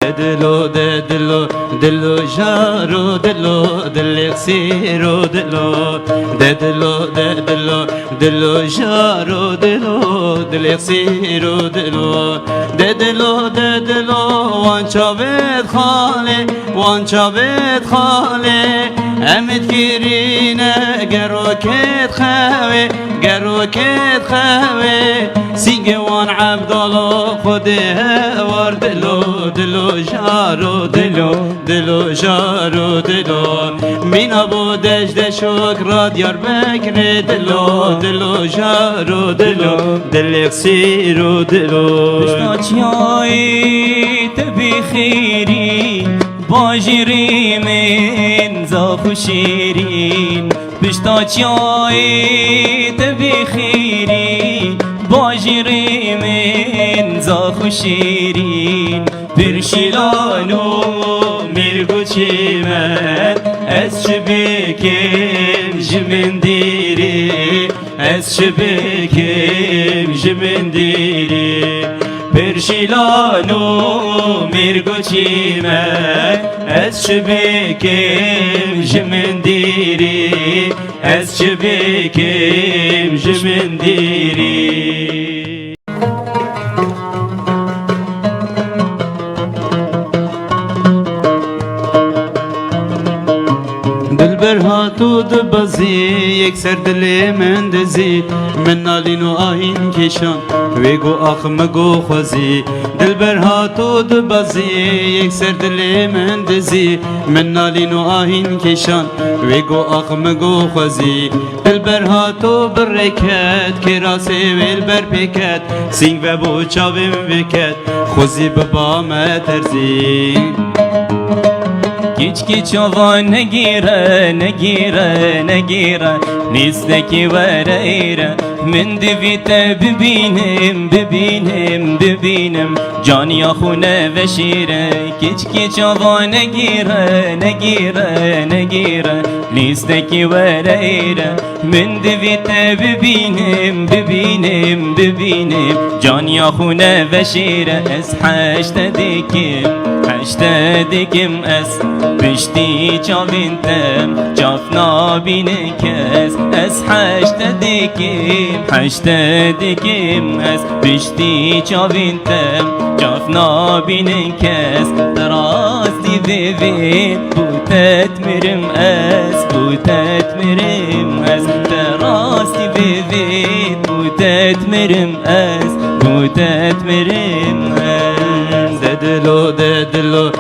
دلو دلو دلو جارو دلو دل خسيرو دلو دلو دلو دلو جارو دلو دل خسيرو دلو دلو دلو وان شابت خاله وان شابت خاله امد كيرينا قروكت خاوي قروكت خاوي سيجوان عبد الله خده ورد دلو جارو دلو دلو جارو دلو من ابو دجد شكرا ديار بكر دلو دلو جارو دلو دل خسيرو دلو بشتاچياي تبي خيري باجري من زاف شيرين بشتاچياي تبي خيري باجري من زاف شيرين برشلانو ميرغوچي من از شبكم جمنديري از شبكم جمنديري برشلانو ميرغوچي من از شبكم جمنديري از شبكم جمنديري دلبر هاتو دبازی یک سر دل من دزی من نالینو آهین کشان ویگو آخمگو خوزی دلبر هاتو دبازی یک سر دل من دزی من نالینو آهین کشان ویگو آخمگو خوزی دلبر هاتو برکت کراسی ویل بر پیکت سینگ و بو چاویم وکت خوزی ببا مترزی Kiçki çoban negire Nizdeki vereyre Min divite bibinim Can yahune ve şire Kiçki çoban negire Nizdeki vereyre Min divite bibinim Can yahune ve şire Es haşte dikim es Bişti çavintem Çafna bine kes Es haşte dikim es Bişti çavintem Çafna bine kes Terasti vivin Bu tetmirim es Terasti vivin Bu tetmirim es دلو دلو